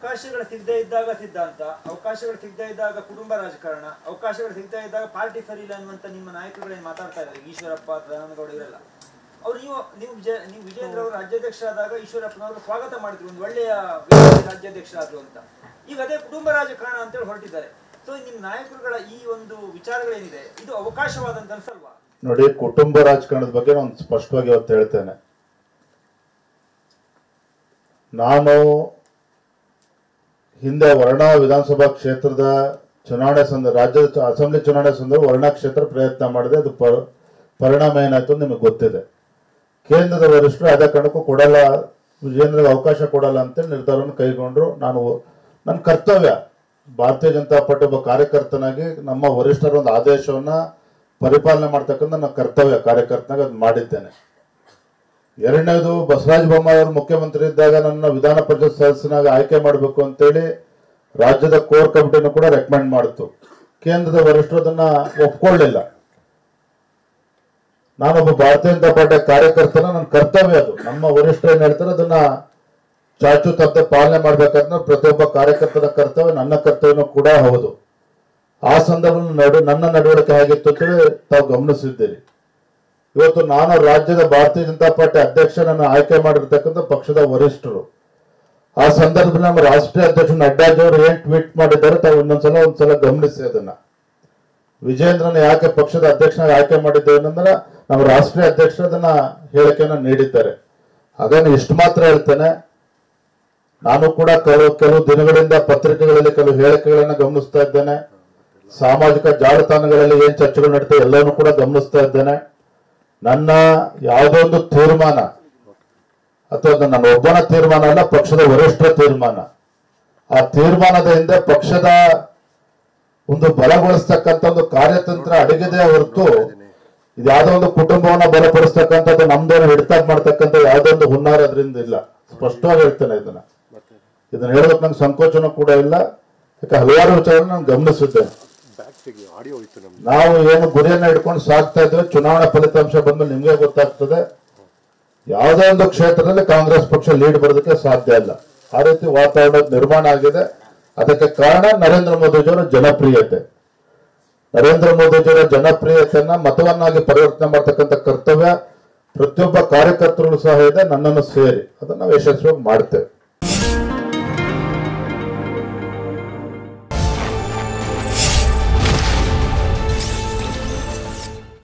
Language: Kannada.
ಅವಕಾಶಗಳು ಸಿಗದೇ ಇದ್ದಾಗ ಸಿದ್ಧಾಂತ, ಅವಕಾಶಗಳು ಸಿಗದೇ ಇದ್ದಾಗ ಕುಟುಂಬ ರಾಜಕಾರಣ, ಅವಕಾಶಗಳು ಸಿಗದೇ ಇದ್ದಾಗ ಪಾರ್ಟಿ ಸರಿ ಇಲ್ಲ ಅನ್ನುವಂತ ನಿಮ್ಮ ನಾಯಕರುಗಳೇನು ಮಾತಾಡ್ತಾ ಇದ್ದಾರೆ, ಈಶ್ವರಪ್ಪ, ಸದಾನಂದಗೌಡ ಇವರೆಲ್ಲ. ಅವ್ರು ನೀವು ವಿಜೇಂದ್ರ ಅವರು ರಾಜ್ಯಾಧ್ಯಕ್ಷರಾದಾಗ ಈಶ್ವರಪ್ಪನವರು ಸ್ವಾಗತ ಮಾಡಿದ್ರು, ಒಂದು ಒಳ್ಳೆಯ ರಾಜ್ಯಾಧ್ಯಕ್ಷರಾದ್ರು ಅಂತ. ಈಗ ಅದೇ ಕುಟುಂಬ ರಾಜಕಾರಣ ಅಂತೇಳಿ ಹೊರಟಿದ್ದಾರೆ. ಸೊ ನಿಮ್ಮ ನಾಯಕರುಗಳ ಈ ಒಂದು ವಿಚಾರಗಳೇನಿದೆ ಇದು ಅವಕಾಶವಾದಂತ ಅನ್ಸಲ್ವಾ? ನೋಡಿ, ಕುಟುಂಬ ರಾಜಕಾರಣದ ಬಗ್ಗೆ ನಾನು ಸ್ಪಷ್ಟವಾಗಿ ಇವತ್ತು ಹೇಳ್ತೇನೆ. ನಾನು ಹಿಂದೆ ವರ್ಣ ವಿಧಾನಸಭಾ ಕ್ಷೇತ್ರದ ಚುನಾವಣೆ ರಾಜ್ಯದ ಅಸೆಂಬ್ಲಿ ಚುನಾವಣೆ ಸಂದರ್ಭ ವರ್ಣ ಕ್ಷೇತ್ರ ಪ್ರಯತ್ನ ಮಾಡಿದೆ. ಅದು ಪರಿಣಾಮ ಏನಾಯ್ತು ನಿಮಗೆ ಗೊತ್ತಿದೆ. ಕೇಂದ್ರದ ವರಿಷ್ಠರು ಅದೇ ಕಾರಣಕ್ಕೂ ಕೊಡಲ್ಲ, ವಿಜೇಂದ್ರಗೆ ಅವಕಾಶ ಕೊಡಲ್ಲ ಅಂತೇಳಿ ನಿರ್ಧಾರವನ್ನು ಕೈಗೊಂಡ್ರು. ನನ್ನ ಕರ್ತವ್ಯ ಭಾರತೀಯ ಜನತಾ ಪಾರ್ಟಿ ಒಬ್ಬ ಕಾರ್ಯಕರ್ತನಾಗಿ ನಮ್ಮ ವರಿಷ್ಠರ ಒಂದು ಆದೇಶವನ್ನ ಪರಿಪಾಲನೆ ಮಾಡ್ತಕ್ಕಂಥ ನನ್ನ ಕರ್ತವ್ಯ ಕಾರ್ಯಕರ್ತನಾಗಿ ಅದು ಮಾಡಿದ್ದೇನೆ. ಎರಡನೇದು, ಬಸವರಾಜ ಬೊಮ್ಮಾಯಿ ಅವರು ಮುಖ್ಯಮಂತ್ರಿ ಇದ್ದಾಗ ನನ್ನ ವಿಧಾನ ಪರಿಷತ್ ಸದಸ್ಯನಾಗಿ ಆಯ್ಕೆ ಮಾಡಬೇಕು ಅಂತೇಳಿ ರಾಜ್ಯದ ಕೋರ್ ಕಮಿಟಿನೂ ಕೂಡ ರೆಕಮೆಂಡ್ ಮಾಡಿತು. ಕೇಂದ್ರದ ವರಿಷ್ಠರು ಅದನ್ನ ಒಪ್ಕೊಳ್ಳಿಲ್ಲ. ನಾನೊಬ್ಬ ಭಾರತೀಯ ಜನತಾ ಪಾರ್ಟಿ ಕಾರ್ಯಕರ್ತನ, ನನ್ನ ಕರ್ತವ್ಯ ಅದು. ನಮ್ಮ ವರಿಷ್ಠರು ಏನ್ ಹೇಳ್ತಾರೆ ಅದನ್ನ ಚಾಚು ತಪ್ಪದೆ ಪಾಲನೆ ಮಾಡ್ಬೇಕಂದ್ರೆ ಪ್ರತಿಯೊಬ್ಬ ಕಾರ್ಯಕರ್ತನ ಕರ್ತವ್ಯ, ನನ್ನ ಕರ್ತವ್ಯನೂ ಕೂಡ ಹೌದು. ಆ ಸಂದರ್ಭದಲ್ಲಿ ನನ್ನ ನಡವಳಿಕೆ ಹೇಗಿತ್ತು ಅಂತೇಳಿ ತಾವು ಗಮನಿಸಿದ್ದೀರಿ. ಇವತ್ತು ನಾನು ರಾಜ್ಯದ ಭಾರತೀಯ ಜನತಾ ಪಾರ್ಟಿ ಅಧ್ಯಕ್ಷನನ್ನು ಆಯ್ಕೆ ಮಾಡಿರ್ತಕ್ಕಂಥ ಪಕ್ಷದ ವರಿಷ್ಠರು. ಆ ಸಂದರ್ಭದಲ್ಲಿ ನಮ್ಮ ರಾಷ್ಟ್ರೀಯ ಅಧ್ಯಕ್ಷ ನಡ್ಡಾಜಿ ಅವರು ಏನ್ ಟ್ವೀಟ್ ಮಾಡಿದ್ದಾರೆ ತಾವು ಒಂದ್ಸಲ ಗಮನಿಸಿ. ಅದನ್ನ ವಿಜೇಂದ್ರನ ಯಾಕೆ ಪಕ್ಷದ ಅಧ್ಯಕ್ಷನಾಗಿ ಆಯ್ಕೆ ಮಾಡಿದ್ದೇವೆ ಅಂದ್ರೆ ನಮ್ಮ ರಾಷ್ಟ್ರೀಯ ಅಧ್ಯಕ್ಷರು ಅದನ್ನ ಹೇಳಿಕೆಯನ್ನ ನೀಡಿದ್ದಾರೆ. ಹಾಗಾಗಿ ಇಷ್ಟು ಮಾತ್ರ ಹೇಳ್ತೇನೆ, ನಾನು ಕೂಡ ಕೆಲವು ದಿನಗಳಿಂದ ಪತ್ರಿಕೆಗಳಲ್ಲಿ ಕೆಲವು ಹೇಳಿಕೆಗಳನ್ನ ಗಮನಿಸ್ತಾ ಇದ್ದೇನೆ. ಸಾಮಾಜಿಕ ಜಾಲತಾಣಗಳಲ್ಲಿ ಏನ್ ಚರ್ಚೆಗಳು ನಡೀತವೆ ಎಲ್ಲವನ್ನೂ ಕೂಡ ಗಮನಿಸ್ತಾ ಇದ್ದೇನೆ. ನನ್ನ ಯಾವುದೋ ಒಂದು ತೀರ್ಮಾನ ಅಥವಾ ನನ್ನ ಒಬ್ಬನ ತೀರ್ಮಾನ ಅಲ್ಲ, ಪಕ್ಷದ ವರಿಷ್ಠರ ತೀರ್ಮಾನ. ಆ ತೀರ್ಮಾನದ ಹಿಂದೆ ಪಕ್ಷದ ಒಂದು ಬಲಗೊಳಿಸ್ತಕ್ಕಂಥ ಒಂದು ಕಾರ್ಯತಂತ್ರ ಅಡಗಿದೆ ಹೊರತು ಇದು ಯಾವುದೋ ಒಂದು ಕುಟುಂಬವನ್ನ ಬಲಪಡಿಸ್ತಕ್ಕಂಥದ್ದು, ನಮ್ದೇನು ಹಿಡಿತ ಮಾಡ್ತಕ್ಕಂಥ ಯಾವುದೋ ಒಂದು ಹುನ್ನಾರ ಅದರಿಂದ ಇಲ್ಲ. ಸ್ಪಷ್ಟವಾಗಿ ಹೇಳ್ತೇನೆ ಇದನ್ನ ಹೇಳೋದಕ್ಕೆ ನಂಗೆ ಸಂಕೋಚನ ಕೂಡ ಇಲ್ಲ. ಯಾಕೆ ಹಲವಾರು ವಿಚಾರಗಳನ್ನು ನಾನು ಗಮನಿಸಿದ್ದೇನೆ. ನಾವು ಏನು ಗುರಿಯನ್ನ ಇಟ್ಕೊಂಡು ಸಾಗ್ತಾ ಇದ್ದೇವೆ, ಚುನಾವಣಾ ಫಲಿತಾಂಶ ಬಂದ್ಮೇಲೆ ನಿಮ್ಗೆ ಗೊತ್ತಾಗ್ತದೆ. ಯಾವುದೇ ಒಂದು ಕ್ಷೇತ್ರದಲ್ಲಿ ಕಾಂಗ್ರೆಸ್ ಪಕ್ಷ ಲೀಡ್ ಬರೋದಕ್ಕೆ ಸಾಧ್ಯ ಇಲ್ಲ. ಆ ರೀತಿ ವಾತಾವರಣ ನಿರ್ಮಾಣ ಆಗಿದೆ. ಅದಕ್ಕೆ ಕಾರಣ ನರೇಂದ್ರ ಮೋದಿಜಿಯವರ ಜನಪ್ರಿಯತೆ. ನರೇಂದ್ರ ಮೋದಿಜಿಯವರ ಜನಪ್ರಿಯತೆಯನ್ನ ಮತವನ್ನಾಗಿ ಪರಿವರ್ತನೆ ಮಾಡ್ತಕ್ಕಂಥ ಕರ್ತವ್ಯ ಪ್ರತಿಯೊಬ್ಬ ಕಾರ್ಯಕರ್ತರು ಸಹ ಇದೆ, ನನ್ನನ್ನು ಸೇರಿ ಅದನ್ನ ನಾವು ಯಶಸ್ವಿಯಾಗಿ ಮಾಡ್ತೇವೆ.